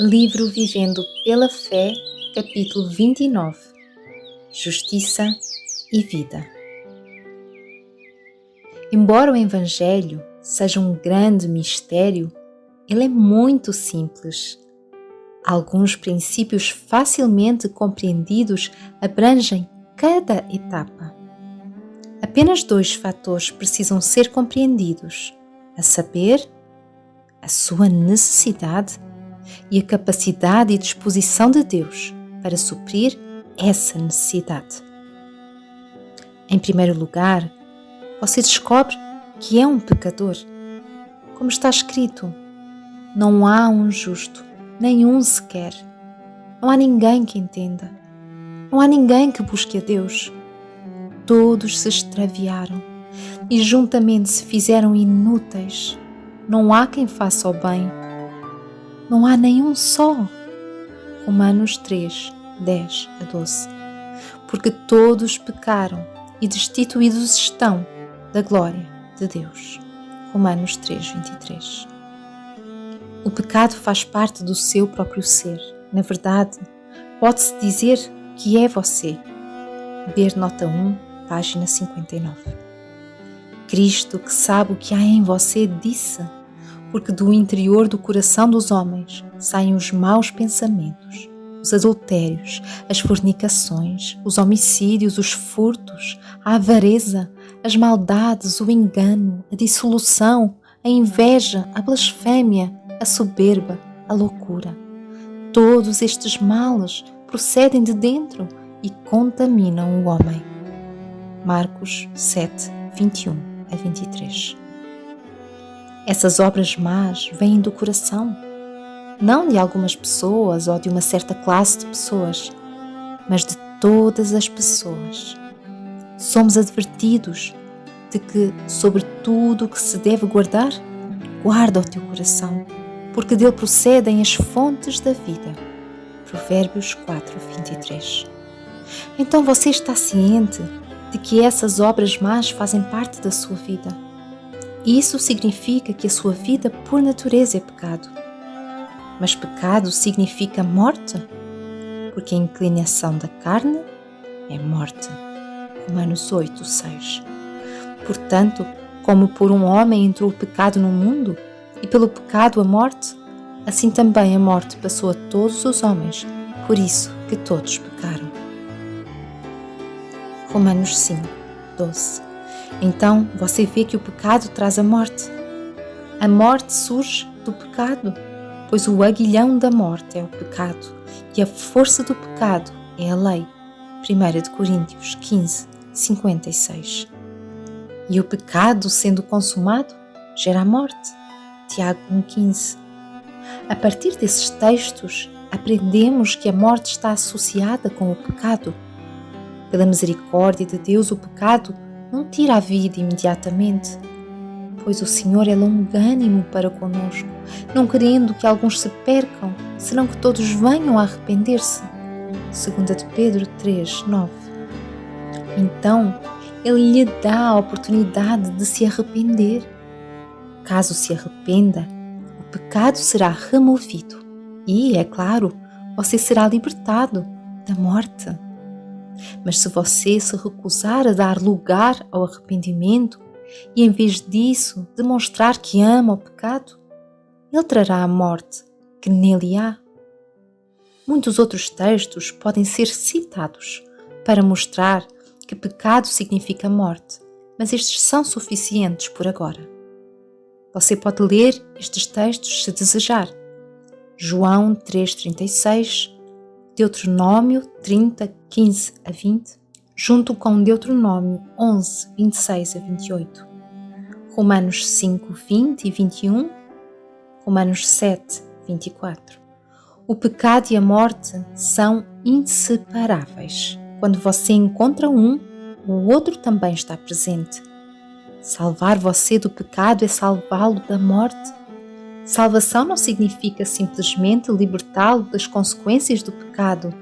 Livro Vivendo pela Fé, capítulo 29. Justiça e Vida. Embora o Evangelho seja um grande mistério, ele é muito simples. Alguns princípios facilmente compreendidos abrangem cada etapa. Apenas 2 fatores precisam ser compreendidos, a saber, a sua necessidade e a capacidade e disposição de Deus para suprir essa necessidade. Em primeiro lugar, você descobre que é um pecador. Como está escrito, não há um justo, nenhum sequer. Não há ninguém que entenda. Não há ninguém que busque a Deus. Todos se extraviaram e juntamente se fizeram inúteis. Não há quem faça o bem. Não há nenhum só. Romanos 3, 10 a 12. Porque todos pecaram e destituídos estão da glória de Deus. Romanos 3, 23. O pecado faz parte do seu próprio ser. Na verdade, pode-se dizer que é você. Ver nota 1, página 59. Cristo, que sabe o que há em você, disse: porque do interior do coração dos homens saem os maus pensamentos, os adultérios, as fornicações, os homicídios, os furtos, a avareza, as maldades, o engano, a dissolução, a inveja, a blasfémia, a soberba, a loucura. Todos estes males procedem de dentro e contaminam o homem. Marcos 7, 21 a 23. Essas obras más vêm do coração, não de algumas pessoas ou de uma certa classe de pessoas, mas de todas as pessoas. Somos advertidos de que sobre tudo o que se deve guardar, guarda o teu coração, porque dele procedem as fontes da vida. Provérbios 4, 23. Então você está ciente de que essas obras más fazem parte da sua vida. Isso significa que a sua vida por natureza é pecado. Mas pecado significa morte, porque a inclinação da carne é morte. Romanos 8, 6. Portanto, como por um homem entrou o pecado no mundo, e pelo pecado a morte, assim também a morte passou a todos os homens, por isso que todos pecaram. Romanos 5, 12. Então você vê que o pecado traz a morte. A morte surge do pecado, pois o aguilhão da morte é o pecado e a força do pecado é a lei. 1 Coríntios 15, 56. E o pecado, sendo consumado, gera a morte. Tiago 1,15. A partir desses textos, aprendemos que a morte está associada com o pecado. Pela misericórdia de Deus, o pecado não tira a vida imediatamente, pois o Senhor é longânimo para conosco, não querendo que alguns se percam, senão que todos venham a arrepender-se. 2 de Pedro 3, 9. Então, Ele lhe dá a oportunidade de se arrepender. Caso se arrependa, o pecado será removido e, é claro, você será libertado da morte. Mas se você se recusar a dar lugar ao arrependimento e, em vez disso, demonstrar que ama o pecado, ele trará a morte que nele há. Muitos outros textos podem ser citados para mostrar que pecado significa morte, mas estes são suficientes por agora. Você pode ler estes textos se desejar. João 3,36, Deuteronômio 30, 15 a 20, junto com Deuteronômio 11, 26 a 28, Romanos 5, 20 e 21, Romanos 7, 24. O pecado e a morte são inseparáveis. Quando você encontra um, o outro também está presente. Salvar você do pecado é salvá-lo da morte. Salvação não significa simplesmente libertá-lo das consequências do pecado,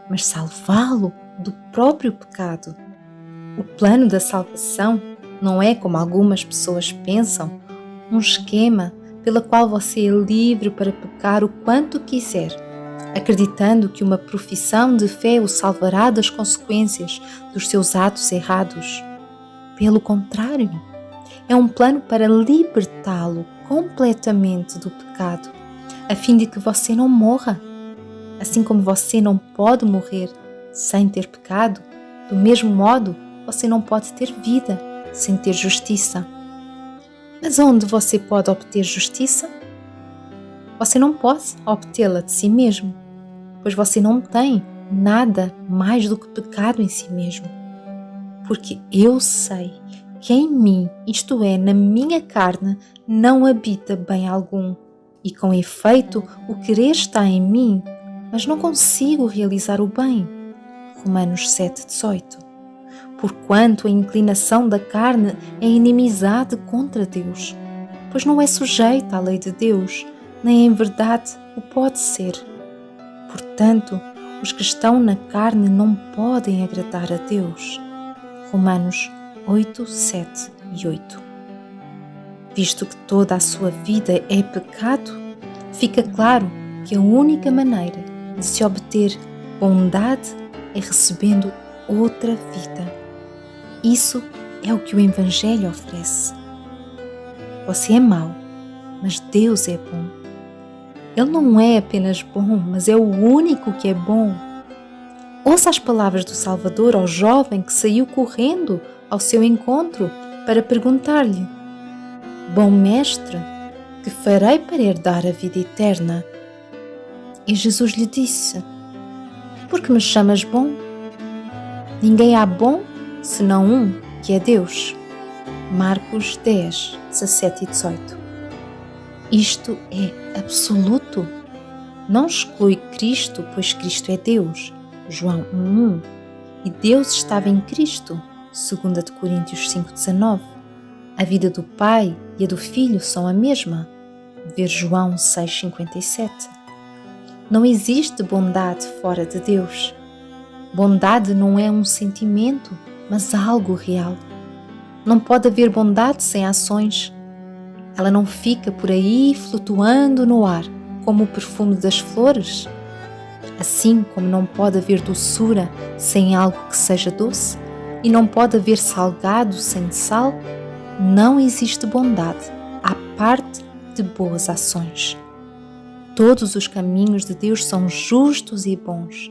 mas salvá-lo do próprio pecado. O plano da salvação não é, como algumas pessoas pensam, um esquema pela qual você é livre para pecar o quanto quiser, acreditando que uma profissão de fé o salvará das consequências dos seus atos errados. Pelo contrário, é um plano para libertá-lo completamente do pecado, a fim de que você não morra. Assim como você não pode morrer sem ter pecado, do mesmo modo, você não pode ter vida sem ter justiça. Mas onde você pode obter justiça? Você não pode obtê-la de si mesmo, pois você não tem nada mais do que pecado em si mesmo. Porque eu sei que em mim, isto é, na minha carne, não habita bem algum, e com efeito o querer está em mim, mas não consigo realizar o bem. Romanos 7,18. Porquanto a inclinação da carne é inimizade contra Deus, pois não é sujeita à lei de Deus, nem em verdade o pode ser. Portanto, os que estão na carne não podem agradar a Deus. Romanos 8, 7 e 8. Visto que toda a sua vida é pecado, fica claro que a única maneira de se obter bondade é recebendo outra vida. Isso é o que o Evangelho oferece. Você é mau, mas Deus é bom. Ele não é apenas bom, mas é o único que é bom. Ouça as palavras do Salvador ao jovem que saiu correndo ao seu encontro para perguntar-lhe: Bom mestre, que farei para herdar a vida eterna? E Jesus lhe disse: Por que me chamas bom? Ninguém há bom senão um, que é Deus. Marcos 10, 17 e 18. Isto é absoluto. Não exclui Cristo, pois Cristo é Deus. João 1:1. E Deus estava em Cristo. 2 Coríntios 5:19. A vida do Pai e a do Filho são a mesma. Ver João 6:57. Não existe bondade fora de Deus. Bondade não é um sentimento, mas algo real. Não pode haver bondade sem ações. Ela não fica por aí flutuando no ar, como o perfume das flores. Assim como não pode haver doçura sem algo que seja doce, e não pode haver salgado sem sal, não existe bondade à parte de boas ações. Todos os caminhos de Deus são justos e bons.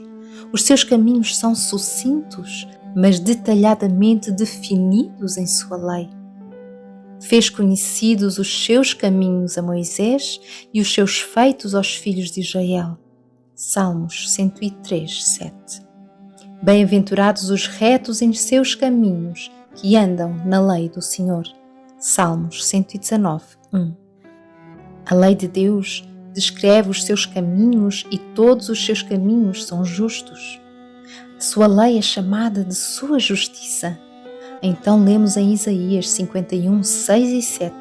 Os seus caminhos são sucintos, mas detalhadamente definidos em sua lei. Fez conhecidos os seus caminhos a Moisés e os seus feitos aos filhos de Israel. Salmos 103, 7. Bem-aventurados os retos em seus caminhos, que andam na lei do Senhor. Salmos 119, 1. A lei de Deus descreve os seus caminhos e todos os seus caminhos são justos. A sua lei é chamada de sua justiça. Então lemos em Isaías 51, 6 e 7.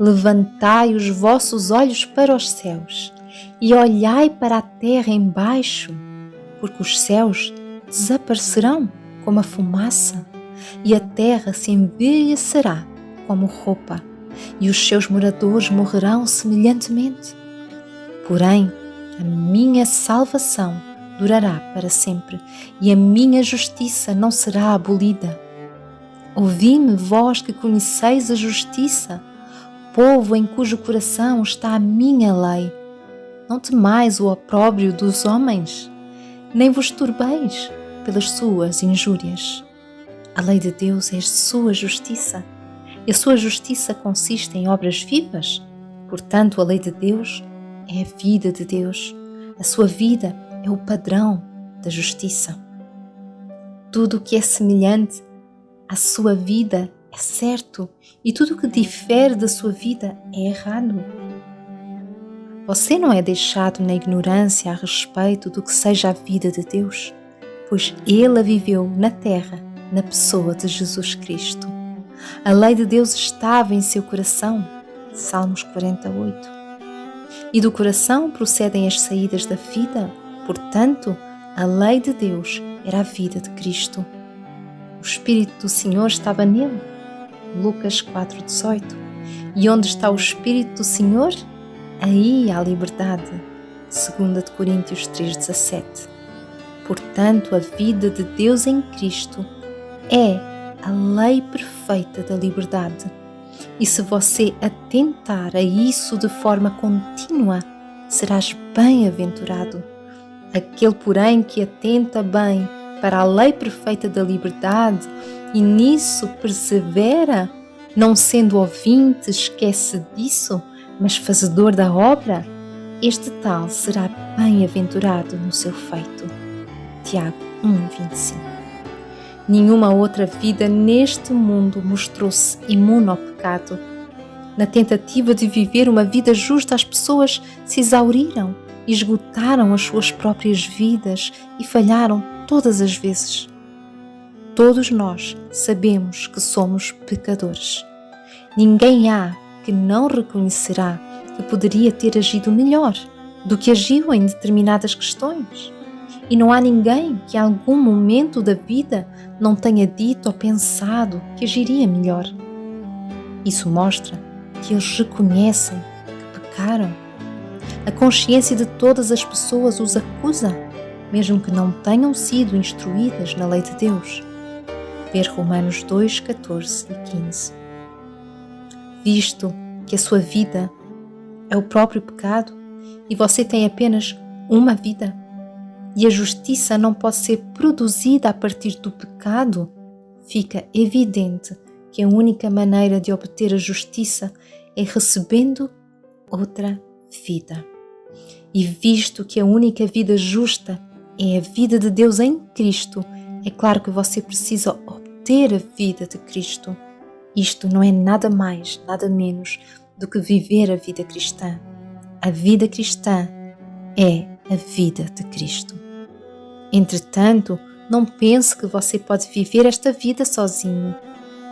Levantai os vossos olhos para os céus e olhai para a terra embaixo, porque os céus desaparecerão como a fumaça e a terra se envelhecerá como roupa e os seus moradores morrerão semelhantemente. Porém, a minha salvação durará para sempre e a minha justiça não será abolida. Ouvi-me, vós que conheceis a justiça, povo em cujo coração está a minha lei. Não temais o opróbrio dos homens, nem vos turbeis pelas suas injúrias. A lei de Deus é a sua justiça, e a sua justiça consiste em obras vivas. Portanto, a lei de Deus é a vida de Deus. A sua vida é o padrão da justiça. Tudo o que é semelhante à sua vida é certo e tudo o que difere da sua vida é errado. Você não é deixado na ignorância a respeito do que seja a vida de Deus, pois Ele a viveu na terra, na pessoa de Jesus Cristo. A lei de Deus estava em seu coração. Salmos 48. E do coração procedem as saídas da vida. Portanto, a lei de Deus era a vida de Cristo. O Espírito do Senhor estava nele. Lucas 4:18. E onde está o Espírito do Senhor? Aí há liberdade. 2 Coríntios 3,17. Portanto, a vida de Deus em Cristo é a lei perfeita da liberdade. E se você atentar a isso de forma contínua, serás bem-aventurado. Aquele, porém, que atenta bem para a lei perfeita da liberdade e nisso persevera, não sendo ouvinte esquecediço, mas fazedor da obra, este tal será bem-aventurado no seu feito. Tiago 1,25. Nenhuma outra vida neste mundo mostrou-se imune ao pecado. Na tentativa de viver uma vida justa, as pessoas se exauriram, esgotaram as suas próprias vidas e falharam todas as vezes. Todos nós sabemos que somos pecadores. Ninguém há que não reconhecerá que poderia ter agido melhor do que agiu em determinadas questões. E não há ninguém que em algum momento da vida não tenha dito ou pensado que agiria melhor. Isso mostra que eles reconhecem que pecaram. A consciência de todas as pessoas os acusa, mesmo que não tenham sido instruídas na lei de Deus. Ver Romanos 2, 14 e 15. Visto que a sua vida é o próprio pecado e você tem apenas uma vida, e a justiça não pode ser produzida a partir do pecado, fica evidente que a única maneira de obter a justiça é recebendo outra vida. E visto que a única vida justa é a vida de Deus em Cristo, é claro que você precisa obter a vida de Cristo. Isto não é nada mais, nada menos do que viver a vida cristã. A vida cristã é a vida de Cristo. Entretanto, não pense que você pode viver esta vida sozinho.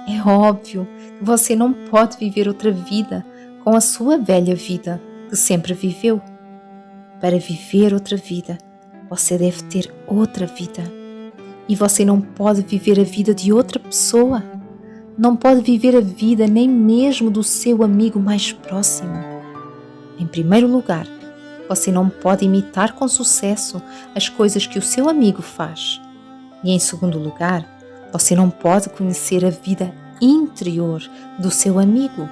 É óbvio que você não pode viver outra vida com a sua velha vida que sempre viveu. Para viver outra vida, você deve ter outra vida. E você não pode viver a vida de outra pessoa. Não pode viver a vida nem mesmo do seu amigo mais próximo. Em primeiro lugar, você não pode imitar com sucesso as coisas que o seu amigo faz. E em segundo lugar, você não pode conhecer a vida interior do seu amigo.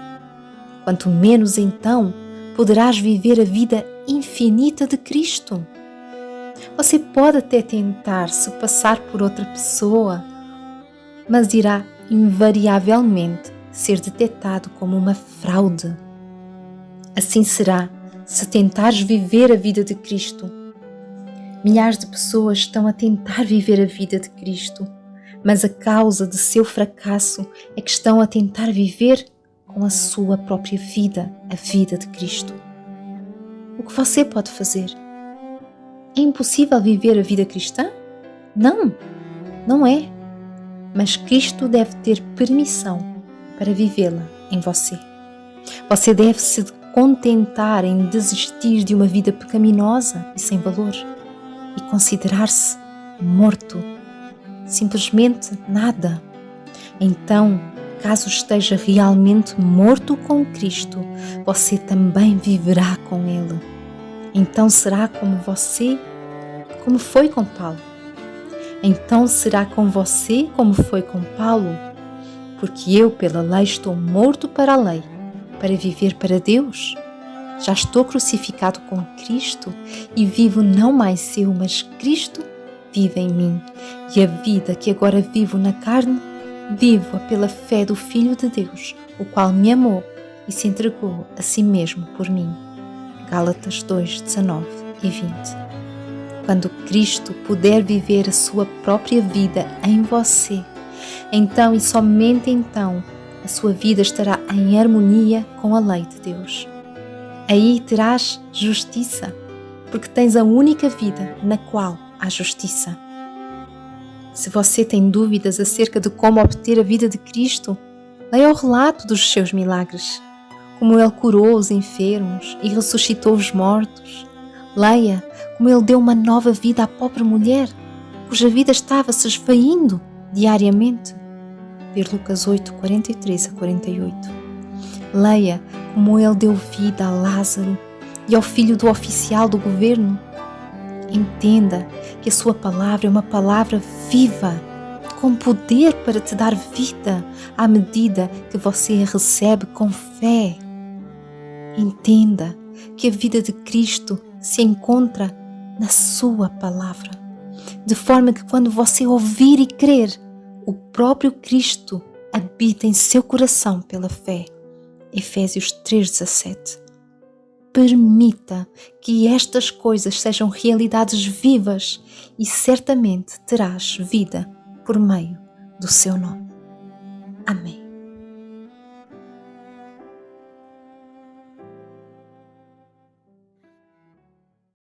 Quanto menos então poderás viver a vida infinita de Cristo. Você pode até tentar se passar por outra pessoa, mas irá invariavelmente ser detectado como uma fraude. Assim será se tentares viver a vida de Cristo. Milhares de pessoas estão a tentar viver a vida de Cristo, mas a causa de seu fracasso é que estão a tentar viver com a sua própria vida, a vida de Cristo. O que você pode fazer? É impossível viver a vida cristã? Não, não é. Mas Cristo deve ter permissão para vivê-la em você. Você deve se contentar em desistir de uma vida pecaminosa e sem valor e considerar-se morto, simplesmente nada. Então, caso esteja realmente morto com Cristo, você também viverá com Ele. Então será como foi com Paulo. Então será com você como foi com Paulo, porque eu pela lei estou morto para a lei, para viver para Deus. Já estou crucificado com Cristo e vivo não mais eu, mas Cristo vive em mim. E a vida que agora vivo na carne, vivo-a pela fé do Filho de Deus, o qual me amou e se entregou a si mesmo por mim. Gálatas 2, 19 e 20. Quando Cristo puder viver a sua própria vida em você, então e somente então, a sua vida estará em harmonia com a lei de Deus. Aí terás justiça, porque tens a única vida na qual há justiça. Se você tem dúvidas acerca de como obter a vida de Cristo, leia o relato dos seus milagres, como Ele curou os enfermos e ressuscitou os mortos. Leia como Ele deu uma nova vida à pobre mulher, cuja vida estava se esvaindo diariamente. Ver Lucas 8, 43 a 48. Leia como Ele deu vida a Lázaro e ao filho do oficial do governo. Entenda que a sua palavra é uma palavra viva, com poder para te dar vida à medida que você a recebe com fé. Entenda que a vida de Cristo se encontra na sua palavra, de forma que quando você ouvir e crer, o próprio Cristo habita em seu coração pela fé. Efésios 3,17. Permita que estas coisas sejam realidades vivas e certamente terás vida por meio do seu nome. Amém.